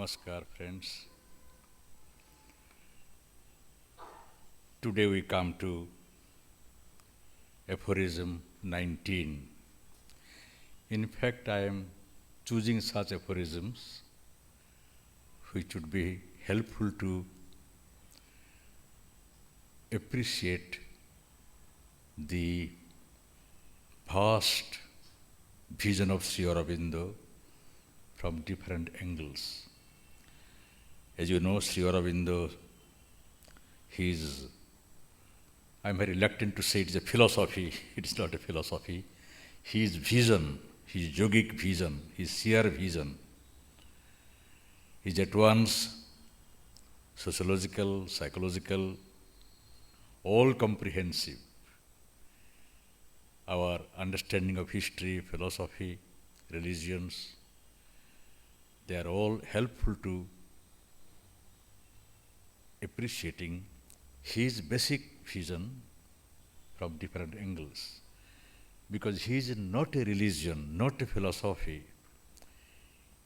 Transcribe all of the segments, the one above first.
Namaskar, friends. Today we come to Aphorism 19. In fact, I am choosing such aphorisms which would be helpful to appreciate the vast vision of Sri Aurobindo from different angles. As you know, Sri Aurobindo, I'm very reluctant to say it is a philosophy. It is not a philosophy. His vision, his yogic vision, his sheer vision is at once sociological, psychological, all comprehensive. Our understanding of history, philosophy, religions, they are all helpful to appreciating his basic vision from different angles. Because he is not a religion, not a philosophy.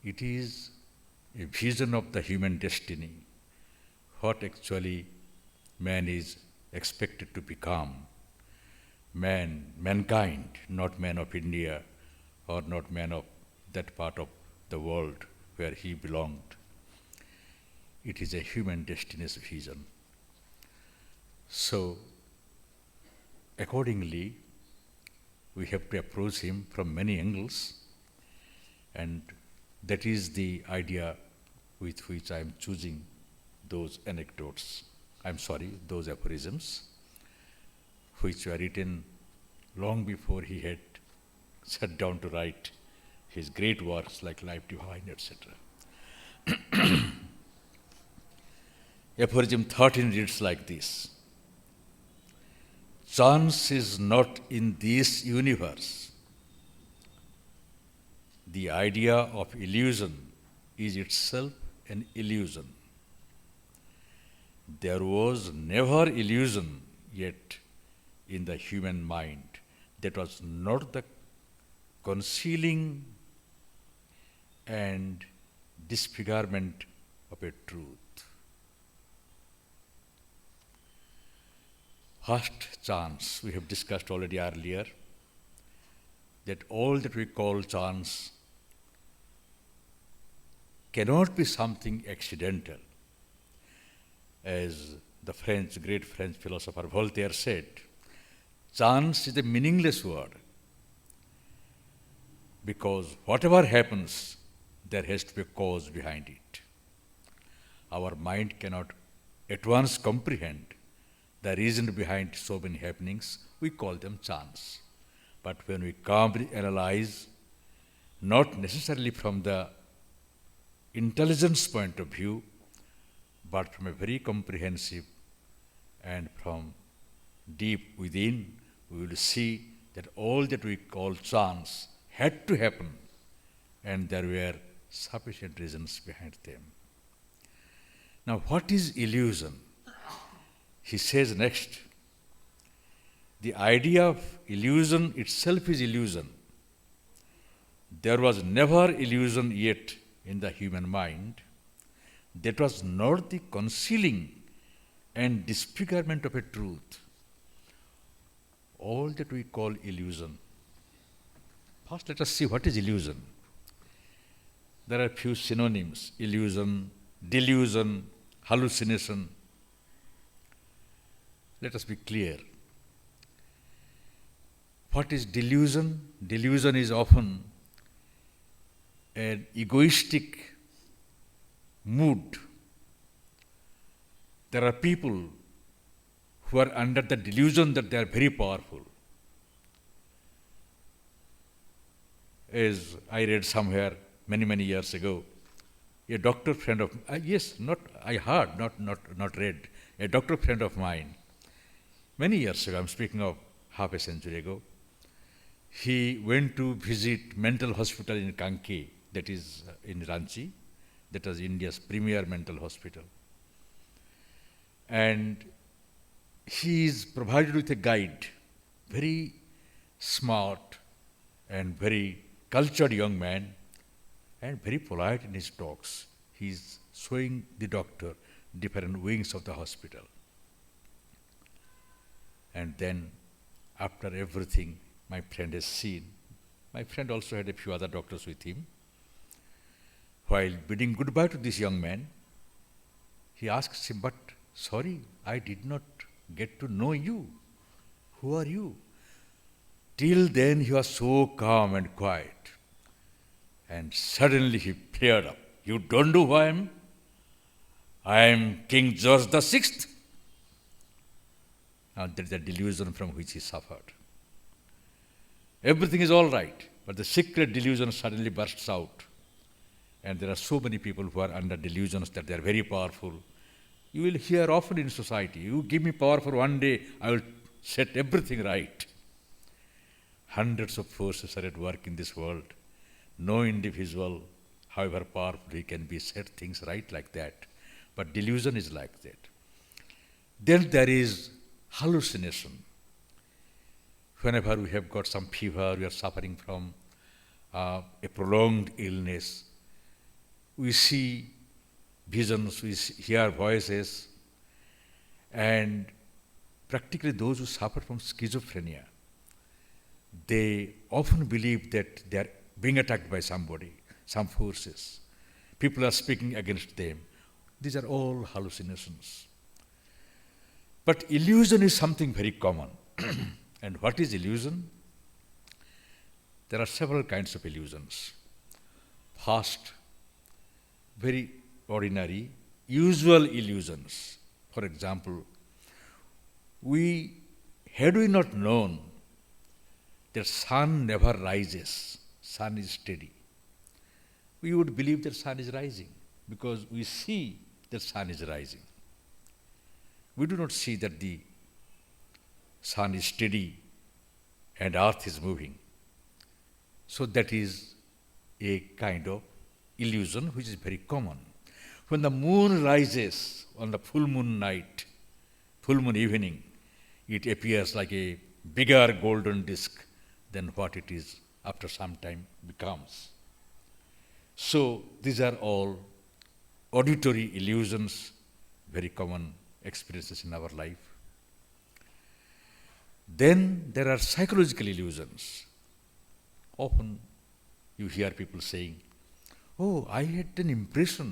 It is a vision of the human destiny, what actually man is expected to become. Mankind, not man of India or not man of that part of the world where he belonged. It is a human destiny's vision. So, accordingly, we have to approach him from many angles, and that is the idea with which I am choosing those those aphorisms, which were written long before he had sat down to write his great works like Life Divine, etc. Aphorism 13 reads like this: chance is not in this universe. The idea of illusion is itself an illusion. There was never illusion yet in the human mind that was not the concealing and disfigurement of a truth. First, chance. We have discussed already earlier that all that we call chance cannot be something accidental. As the great French philosopher Voltaire said, chance is a meaningless word because whatever happens, there has to be a cause behind it. Our mind cannot at once comprehend the reason behind so many happenings. We call them chance. But when we calmly analyze, not necessarily from the intelligence point of view, but from a very comprehensive and from deep within, we will see that all that we call chance had to happen, and there were sufficient reasons behind them. Now, what is illusion? He says next, the idea of illusion itself is illusion. There was never illusion yet in the human mind that was not the concealing and disfigurement of a truth. All that we call illusion. First, let us see what is illusion. There are few synonyms: illusion, delusion, hallucination. Let us be clear. What is delusion? Delusion is often an egoistic mood. There are people who are under the delusion that they are very powerful. As I read somewhere many years ago, a doctor friend of not read, a doctor friend of mine, many years ago, I'm speaking of half a century ago, he went to visit mental hospital in Kanke, that is in Ranchi, that was India's premier mental hospital. And he is provided with a guide, very smart and very cultured young man, and very polite in his talks. He he's showing the doctor different wings of the hospital. And then, after everything my friend has seen, my friend also had a few other doctors with him. While bidding goodbye to this young man, he asks him, "But sorry, I did not get to know you. Who are you?" Till then he was so calm and quiet. And suddenly he flared up. "You don't know who I am? I am King George the Sixth." Now that is the delusion from which he suffered. Everything is all right, but the secret delusion suddenly bursts out. And there are so many people who are under delusions that they are very powerful. You will hear often in society, "You give me power for one day, I will set everything right." Hundreds of forces are at work in this world. No individual, however powerful he can be, set things right like that. But delusion is like that. Then there is hallucination. Whenever we have got some fever, we are suffering from a prolonged illness, we see visions, we hear voices, and practically those who suffer from schizophrenia, they often believe that they are being attacked by somebody, some forces. People are speaking against them. These are all hallucinations. But illusion is something very common. And what is illusion? There are several kinds of illusions. First, very ordinary, usual illusions. For example, had we not known that sun never rises, sun is steady, we would believe that sun is rising because we see that sun is rising. We do not see that the sun is steady and earth is moving. So that is a kind of illusion which is very common. When the moon rises on the full moon night, full moon evening, it appears like a bigger golden disk than what it is after some time becomes. So these are all auditory illusions, very common experiences in our life. Then there are psychological illusions. Often you hear people saying, "Oh, I had an impression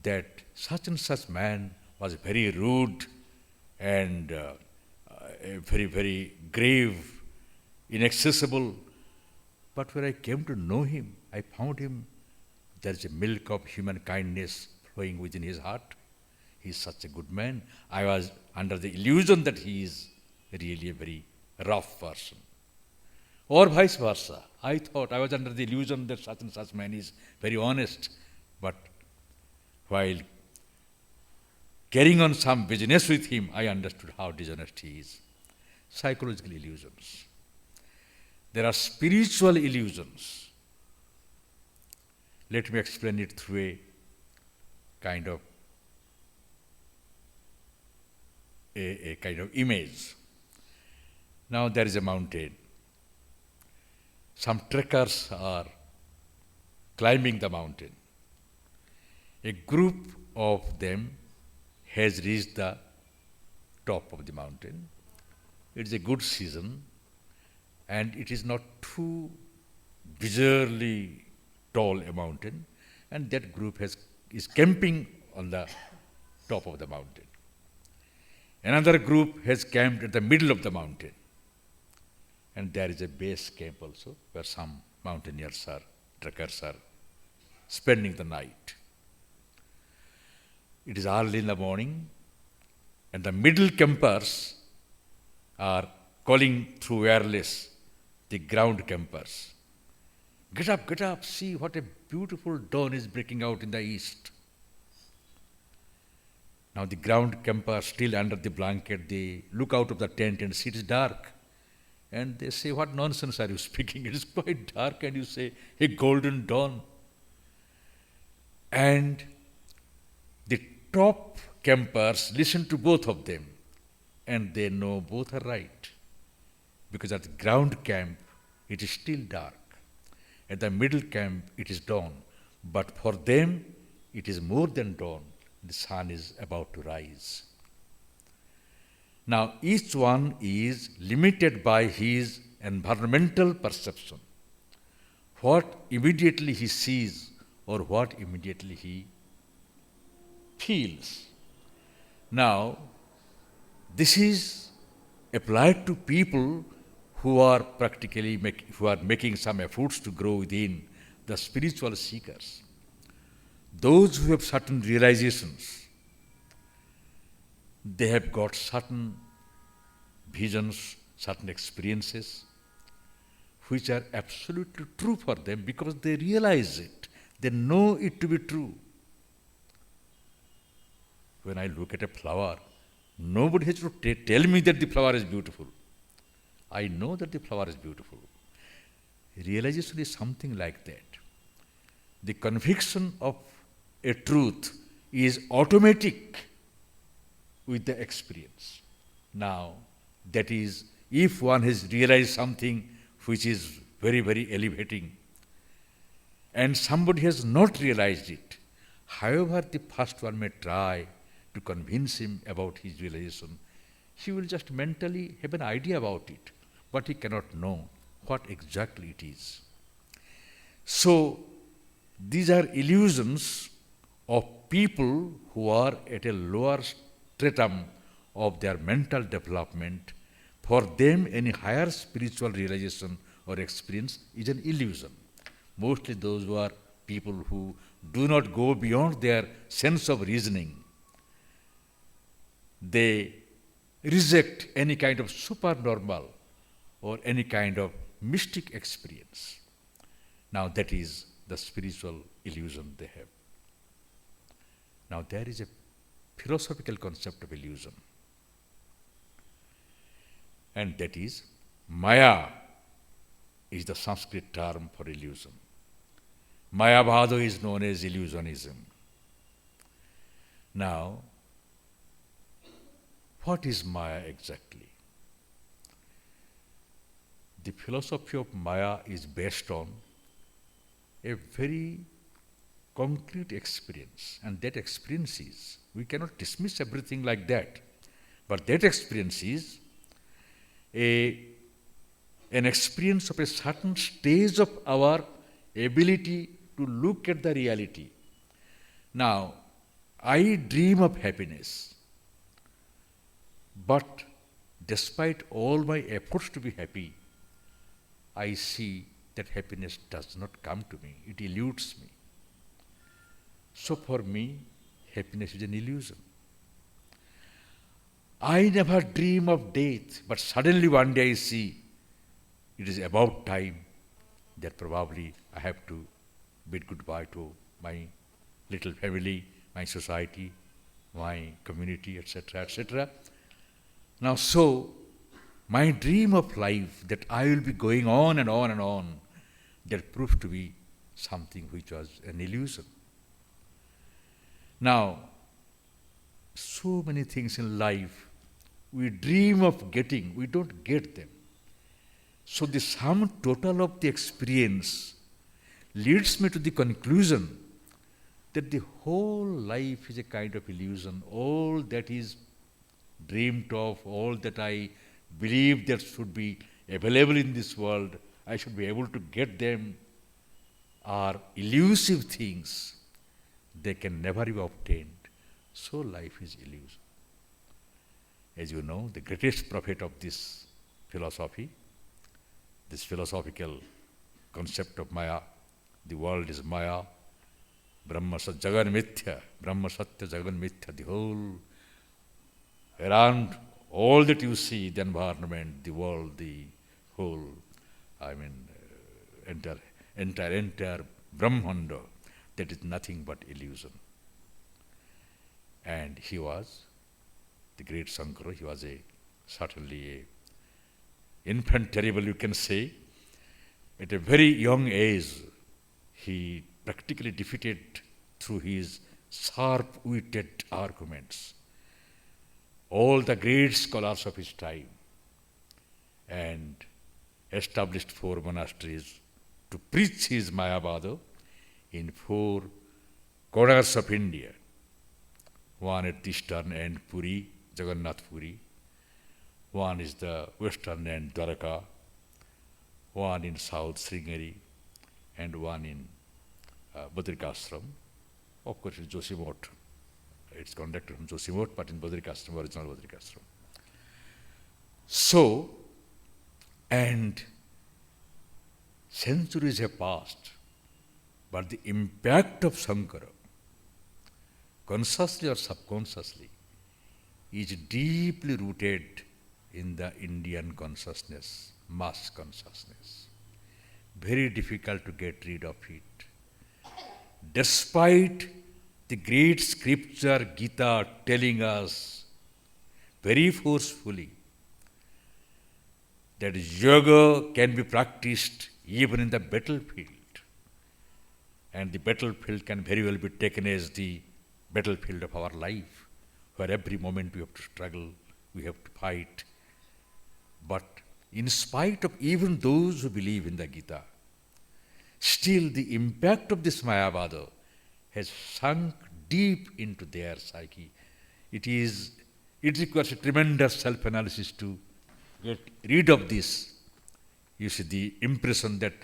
that such and such man was very rude and very, very grave, inaccessible. But when I came to know him, I found him, there is a milk of human kindness flowing within his heart. He is such a good man. I was under the illusion that he is really a very rough person." Or vice versa. I thought I was under the illusion that such and such man is very honest, but while carrying on some business with him, I understood how dishonest he is. Psychological illusions. There are spiritual illusions. Let me explain it through a kind of image. Now there is a mountain. Some trekkers are climbing the mountain. A group of them has reached the top of the mountain. It is a good season and it is not too bizarrely tall a mountain, and that group is camping on the top of the mountain. Another group has camped at the middle of the mountain, and there is a base camp also where some mountaineers trekkers are spending the night. It is early in the morning, and the middle campers are calling through wireless the ground campers. Get up, see what a beautiful dawn is breaking out in the east." Now the ground campers still under the blanket, they look out of the tent and see it is dark. And they say, "What nonsense are you speaking? It is quite dark and you say a golden dawn." And the top campers listen to both of them and they know both are right. Because at the ground camp, it is still dark. At the middle camp, it is dawn. But for them, it is more than dawn. The sun is about to rise. Now, each one is limited by his environmental perception, what immediately he sees or what immediately he feels. Now, this is applied to people who are who are making some efforts to grow within, the spiritual seekers. Those who have certain realizations, they have got certain visions, certain experiences, which are absolutely true for them because they realize it. They know it to be true. When I look at a flower, nobody has to tell me that the flower is beautiful. I know that the flower is beautiful. Realization is something like that. The conviction of a truth is automatic with the experience. Now, that is, if one has realized something which is very, very elevating, and somebody has not realized it, however the first one may try to convince him about his realization, he will just mentally have an idea about it, but he cannot know what exactly it is. So, these are illusions of people who are at a lower stratum of their mental development. For them, any higher spiritual realization or experience is an illusion. Mostly those who are people who do not go beyond their sense of reasoning. They reject any kind of supernormal or any kind of mystic experience. Now that is the spiritual illusion they have. Now there is a philosophical concept of illusion, and that is Maya is the Sanskrit term for illusion. Mayavada is known as illusionism. Now, what is Maya exactly? The philosophy of Maya is based on a very concrete experience, and that experience is, we cannot dismiss everything like that, but that experience is an experience of a certain stage of our ability to look at the reality. Now, I dream of happiness, but despite all my efforts to be happy, I see that happiness does not come to me, it eludes me. So for me, happiness is an illusion. I never dream of death, but suddenly one day I see it is about time that probably I have to bid goodbye to my little family, my society, my community, etc., etc. Now, so my dream of life that I will be going on and on and on, that proved to be something which was an illusion. Now, so many things in life we dream of getting, we don't get them. So the sum total of the experience leads me to the conclusion that the whole life is a kind of illusion. All that is dreamed of, all that I believe that should be available in this world, I should be able to get them, are elusive things. They can never be obtained. So life is illusion. As you know, the greatest prophet of this philosophy, this philosophical concept of Maya, the world is Maya, Brahma Satya Jagan Mithya, Brahma Satya Jagan Mithya, the whole, around all that you see, the environment, the world, the whole, entire Brahmanda, that is nothing but illusion. And he was the great Sankara. He was certainly a infant terrible, you can say. At a very young age, he practically defeated through his sharp-witted arguments all the great scholars of his time, and established 4 monasteries to preach his Mayavada in 4 corners of India. One at the eastern end, Puri, Jagannath Puri. One is the western end, Dwaraka. One in south, Sringeri, and one in Badrikashram. Of course, it's Joshimot. It's conducted from Joshimot, but in Badrikashram, original Badrikashram. So, and centuries have passed, but the impact of Shankara, consciously or subconsciously, is deeply rooted in the Indian consciousness, mass consciousness. Very difficult to get rid of it. Despite the great scripture Gita telling us very forcefully that yoga can be practiced even in the battlefield, and the battlefield can very well be taken as the battlefield of our life, where every moment we have to struggle, we have to fight. But in spite of even those who believe in the Gita, still the impact of this Mayavada has sunk deep into their psyche. It requires a tremendous self-analysis to get rid of this. You see, the impression that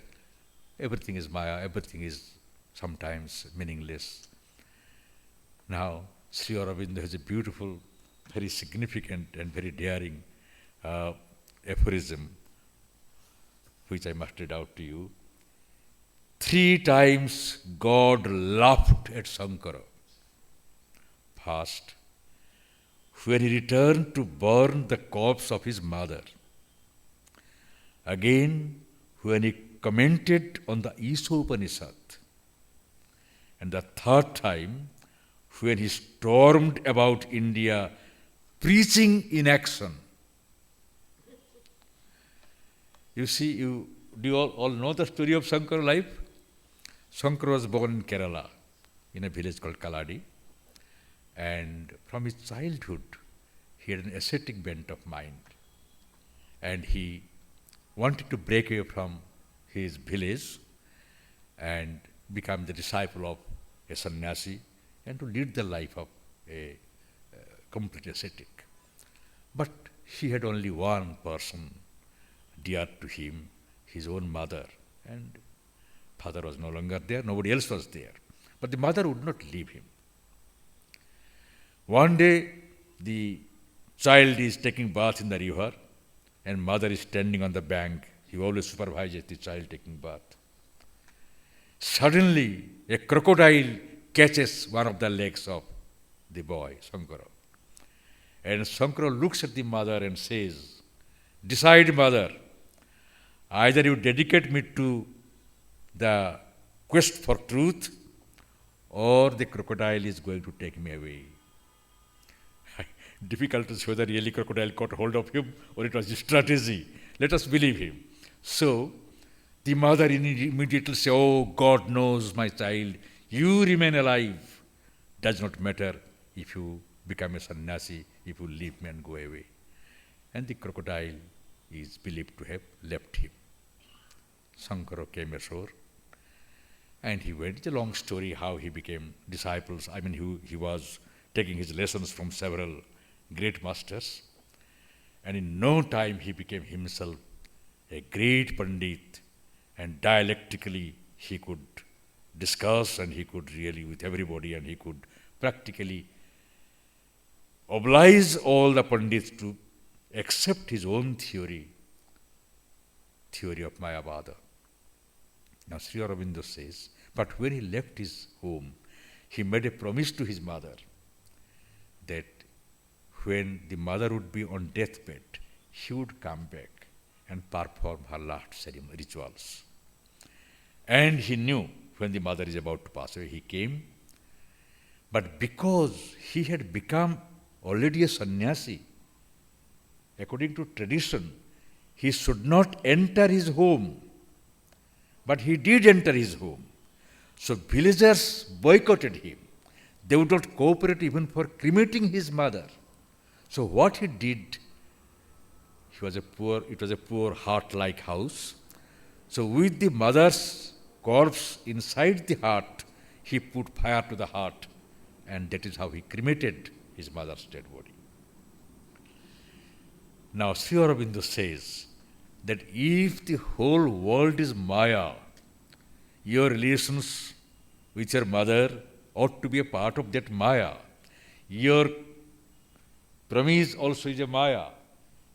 everything is Maya, everything is sometimes meaningless. Now, Sri Aurobindo has a beautiful, very significant and very daring aphorism, which I must read out to you. 3 times God laughed at Shankara. First, when he returned to burn the corpse of his mother. Again, when he commented on the Ishopanishad. And the 3rd time, when he stormed about India preaching in action. You see, do you all know the story of Shankara's life? Shankara was born in Kerala, in a village called Kaladi. And from his childhood, he had an ascetic bent of mind. And he wanted to break away from his village and become the disciple of a sannyasi and to lead the life of a complete ascetic. But he had only one person dear to him, his own mother, and father was no longer there, nobody else was there. But the mother would not leave him. One day, the child is taking bath in the river, and mother is standing on the bank. He always supervises the child taking bath. Suddenly, a crocodile catches one of the legs of the boy, Shankara. And Shankara looks at the mother and says, "Decide, mother, either you dedicate me to the quest for truth, or the crocodile is going to take me away." Difficult to say whether really crocodile caught hold of him or it was a strategy. Let us believe him. So, the mother immediately says, "Oh, God knows, my child, you remain alive. Does not matter if you become a sannyasi, if you leave me and go away." And the crocodile is believed to have left him. Shankara came ashore and he went. It's a long story how he became disciples. He was taking his lessons from several great masters, and in no time he became himself a great Pandit, and dialectically he could discuss and he could really with everybody, and he could practically oblige all the Pandits to accept his own theory of Mayavada. Now Sri Aurobindo says, but when he left his home, he made a promise to his mother that when the mother would be on deathbed, he would come back and perform her last ceremony rituals. And he knew when the mother is about to pass away, he came. But because he had become already a sannyasi, according to tradition, he should not enter his home. But he did enter his home. So villagers boycotted him. They would not cooperate even for cremating his mother. So what he did, it was a poor hut-like house. So with the mother's corpse inside the hut, he put fire to the heart, and that is how he cremated his mother's dead body. Now, Sri Aurobindo says that if the whole world is Maya, your relations with your mother ought to be a part of that Maya. Your promise also is a Maya.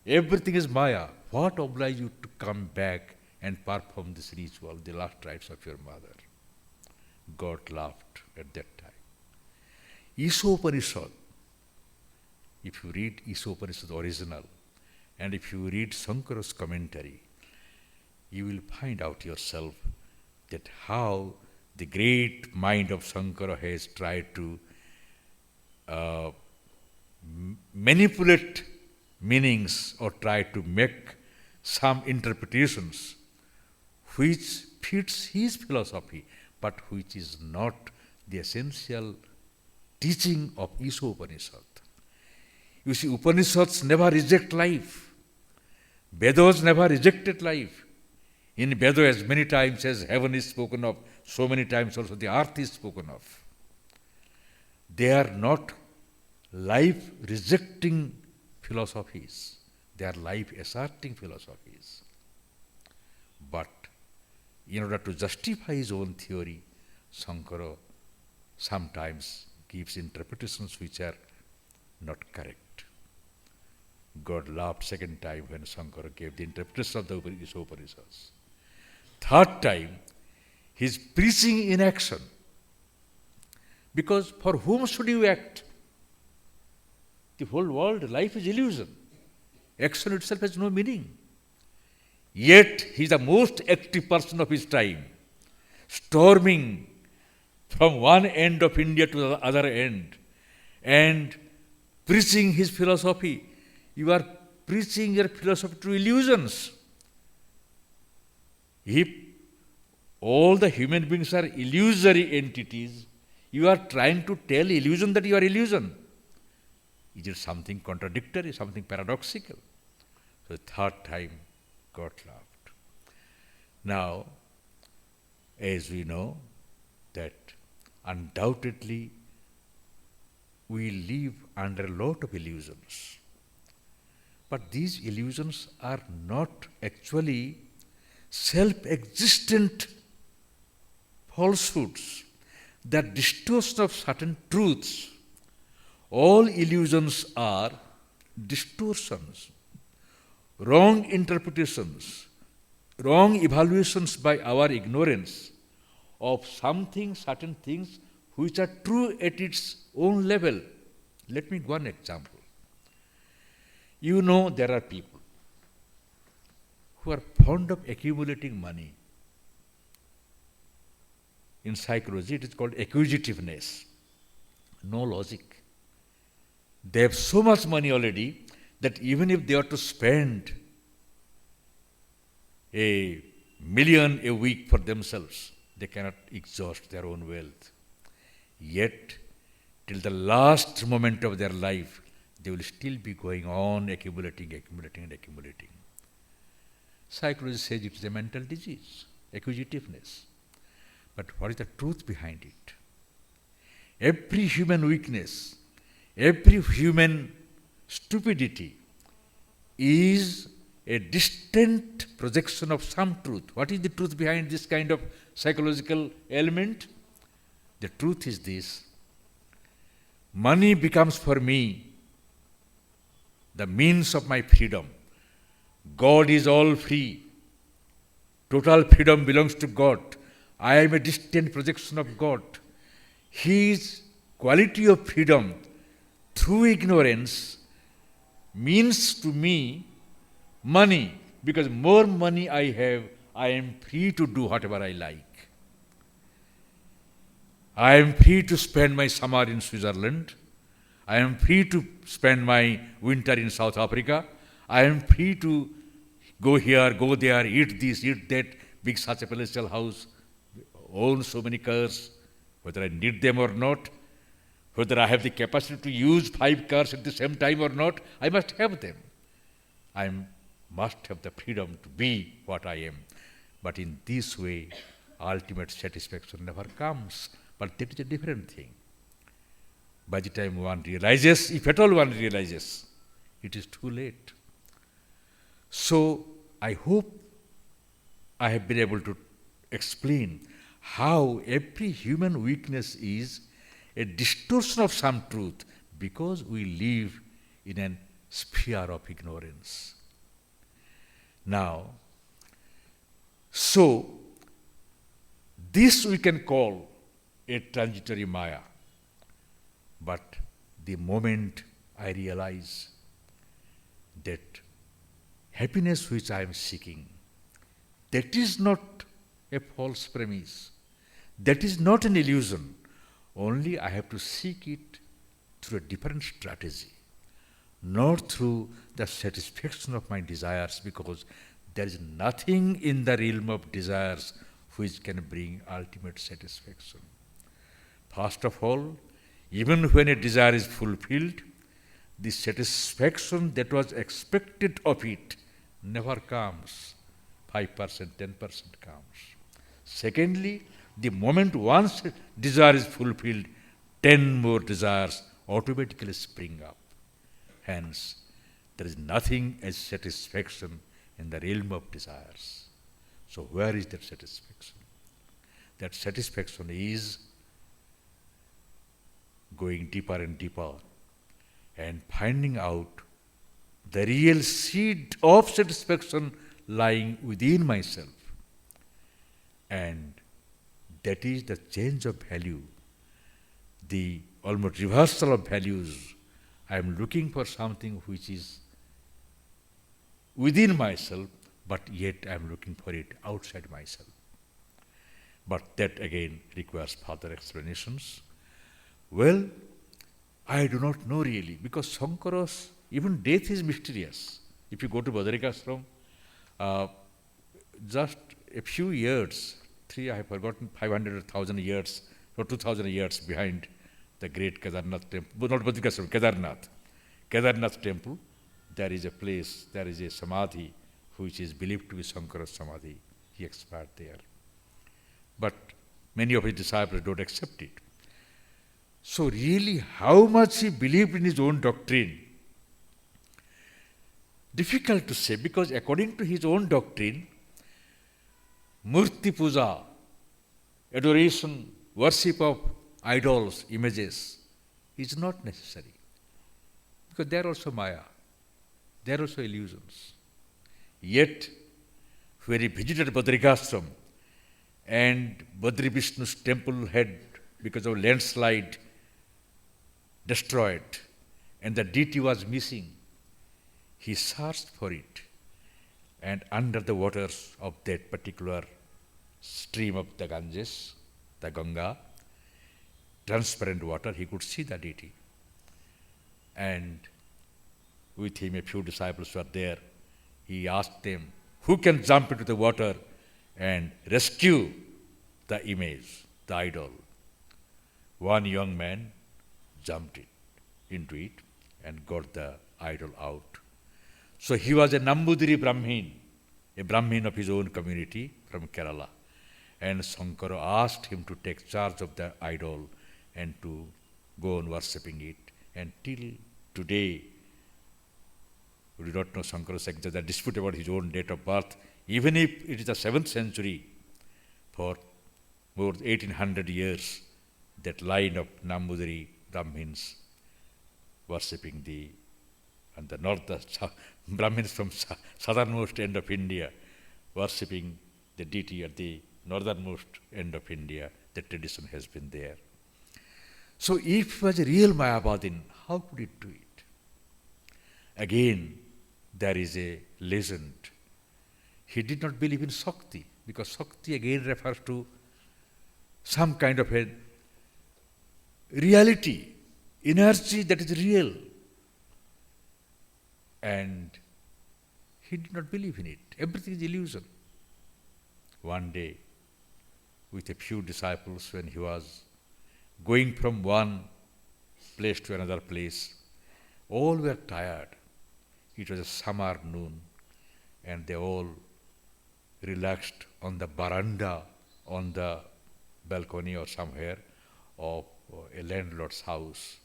Everything is Maya. What obliges you to come back and perform this ritual, the last rites of your mother? God laughed at that time. Upanishad, if you read Upanishad original, and if you read Shankara's commentary, you will find out yourself that how the great mind of Shankara has tried to manipulate meanings or try to make some interpretations which fits his philosophy, but which is not the essential teaching of Upanishad. You see, Upanishads never reject life. Vedas never rejected life. In Veda, as many times as heaven is spoken of, so many times also the earth is spoken of. They are not life-rejecting philosophies. They are life-asserting philosophies. But in order to justify his own theory, Shankara sometimes gives interpretations which are not correct. God laughed second time when Shankara gave the interpretation of the Upanishads. Third time, he is preaching in action. Because for whom should you act? The whole world, life is illusion. Action itself has no meaning. Yet, he is the most active person of his time, storming from one end of India to the other end and preaching his philosophy. You are preaching your philosophy to illusions. If all the human beings are illusory entities, you are trying to tell illusion that you are illusion. Is it something contradictory, something paradoxical? So the third time, God laughed. Now, as we know, that undoubtedly we live under a lot of illusions. But these illusions are not actually self-existent falsehoods, that distortion of certain truths. All illusions are distortions, wrong interpretations, wrong evaluations by our ignorance of something, certain things which are true at its own level. Let me give one example. You know, there are people who are fond of accumulating money. In psychology, it is called acquisitiveness. No logic. They have so much money already that even if they are to spend $1 million a week for themselves, they cannot exhaust their own wealth. Yet, till the last moment of their life, they will still be going on accumulating. Psychology says it is a mental disease, acquisitiveness. But what is the truth behind it? Every human weakness, every human stupidity is a distant projection of some truth. What is the truth behind this kind of psychological element? The truth is this: money becomes for me the means of my freedom. God is all free. Total freedom belongs to God. I am a distant projection of God. His quality of freedom through ignorance means to me money, because more money I have, I am free to do whatever I like. I am free to spend my summer in Switzerland. I am free to spend my winter in South Africa. I am free to go here, go there, eat this, eat that, big such a palatial house, own so many cars, whether I need them or not, whether I have the capacity to use 5 cars at the same time or not, I must have them. I must have the freedom to be what I am. But in this way, ultimate satisfaction never comes. But that is a different thing. By the time one realizes, if at all one realizes, it is too late. So I hope I have been able to explain how every human weakness is a distortion of some truth because we live in a sphere of ignorance. Now, so this we can call a transitory Maya. But the moment I realize that happiness which I am seeking, that is not a false premise, that is not an illusion, only I have to seek it through a different strategy, not through the satisfaction of my desires, because there is nothing in the realm of desires which can bring ultimate satisfaction. First of all, even when a desire is fulfilled, the satisfaction that was expected of it never comes. 5%, 10% comes. Secondly, the moment once desire is fulfilled, 10 more desires automatically spring up. Hence, there is nothing as satisfaction in the realm of desires. So where is that satisfaction? That satisfaction is going deeper and deeper and finding out the real seed of satisfaction lying within myself. And that is the change of value, the almost reversal of values. I am looking for something which is within myself, but yet I am looking for it outside myself. But that again requires further explanations. Well, I do not know really, because Sankaras, even death is mysterious. If you go to Badarikashram, just a few years, I have forgotten, 500 or 1,000 years, or 2,000 years behind the great Kedarnath temple, not Badarikashram, Kedarnath temple, there is a place, there is a samadhi, which is believed to be Sankara's samadhi. He expired there. But many of his disciples don't accept it. So really, how much he believed in his own doctrine? Difficult to say, because according to his own doctrine, Murti Puja, adoration, worship of idols, images, is not necessary. Because they are also Maya. They are also illusions. Yet, when he visited Badrikashram and Badri Vishnu's temple had, because of landslide, destroyed, and the deity was missing, he searched for it. And under the waters of that particular stream of the Ganges, the Ganga, transparent water, he could see the deity. And with him a few disciples were there. He asked them, who can jump into the water and rescue the image, the idol? One young man jumped into it and got the idol out. So he was a Nambudiri Brahmin, a Brahmin of his own community from Kerala. And Sankara asked him to take charge of the idol and to go on worshipping it. And till today, we do not know Sankara's exact dispute about his own date of birth. Even if it is the 7th century, for more than 1800 years, that line of Nambudiri Brahmins worshipping and the north, Brahmins from southernmost end of India, worshipping the deity at the northernmost end of India, the tradition has been there. So if he was a real Mayavadin, how could it do it? Again, there is a legend. He did not believe in Shakti, because Shakti again refers to some kind of a reality, energy that is real. And he did not believe in it. Everything is illusion. One day, with a few disciples, when he was going from one place to another place, all were tired. It was a summer noon, and they all relaxed on the veranda, on the balcony or somewhere, of a landlord's house.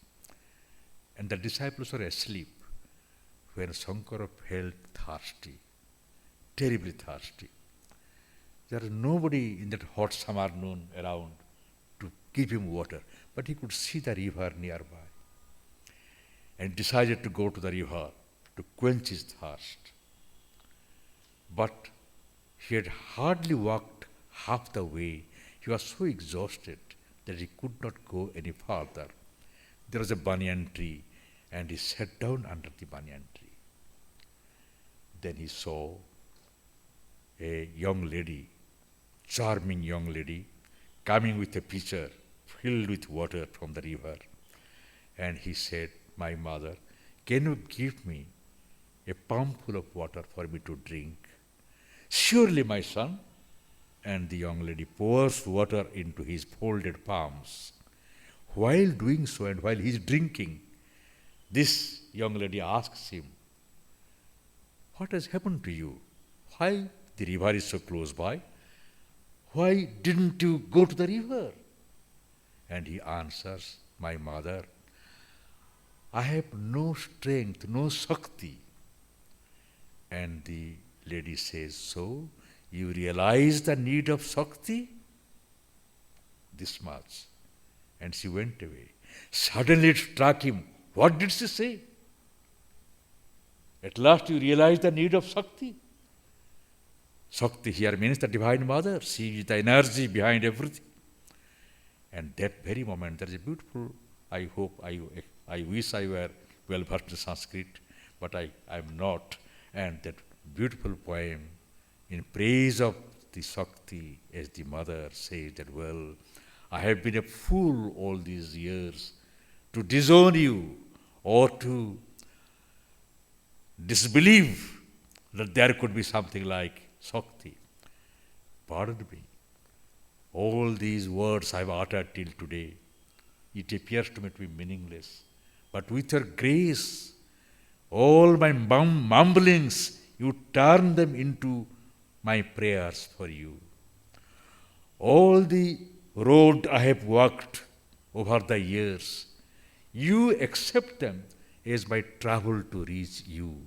And the disciples were asleep when Shankara felt thirsty, terribly thirsty. There was nobody in that hot summer noon around to give him water, but he could see the river nearby and decided to go to the river to quench his thirst. But he had hardly walked half the way. He was so exhausted that he could not go any farther. There was a banyan tree, and he sat down under the banyan tree. Then he saw a young lady, charming young lady, coming with a pitcher filled with water from the river. And he said, "My mother, can you give me a palmful of water for me to drink?" "Surely, my son." And the young lady pours water into his folded palms. While doing so and while he is drinking, this young lady asks him, "What has happened to you? Why the river is so close by? Why didn't you go to the river?" And he answers, "My mother, I have no strength, no Shakti." And the lady says, "So you realize the need of Shakti?" This much. And she went away. Suddenly it struck him. What did she say? At last you realize the need of Shakti. Shakti here means the Divine Mother. She is the energy behind everything. And that very moment, there is a beautiful, I wish I were well versed in Sanskrit, but I am not. And that beautiful poem in praise of the Shakti as the mother says that, "Well, I have been a fool all these years to disown you or to disbelieve that there could be something like Shakti. Pardon me. All these words I have uttered till today, it appears to me to be meaningless. But with your grace, all my mumblings, you turn them into my prayers for you. All the road I have walked over the years, you accept them as my travel to reach you.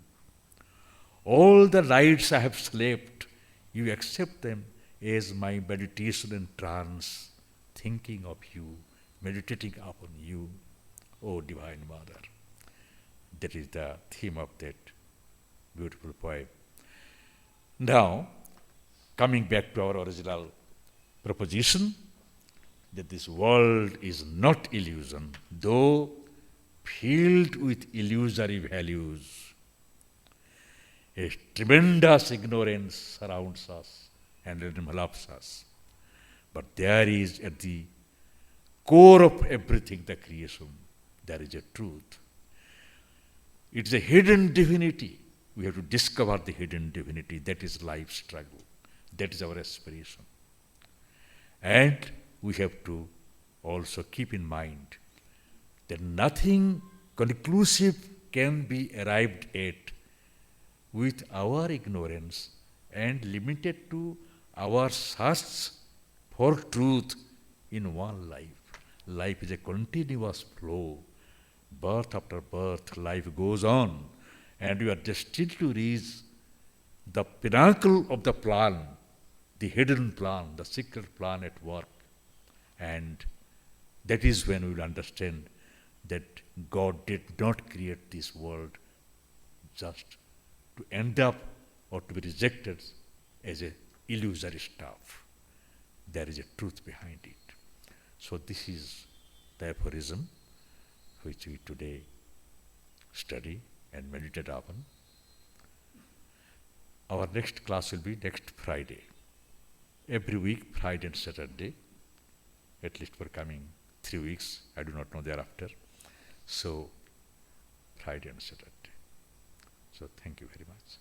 All the nights I have slept, you accept them as my meditation and trance, thinking of you, meditating upon you, O Divine Mother." That is the theme of that beautiful poem. Now, coming back to our original proposition, that this world is not illusion, though filled with illusory values. A tremendous ignorance surrounds us and envelops us. But there is at the core of everything, the creation, there is a truth. It is a hidden divinity. We have to discover the hidden divinity. That is life's struggle. That is our aspiration. And we have to also keep in mind that nothing conclusive can be arrived at with our ignorance and limited to our search for truth in one life. Life is a continuous flow. Birth after birth, life goes on, and we are destined to reach the pinnacle of the plan, the hidden plan, the secret plan at work. And that is when we will understand that God did not create this world just to end up or to be rejected as a illusory stuff. There is a truth behind it. So this is the aphorism which we today study and meditate upon. Our next class will be next Friday. Every week, Friday and Saturday, at least for coming 3 weeks. I do not know thereafter. So, Friday and Saturday. So, thank you very much.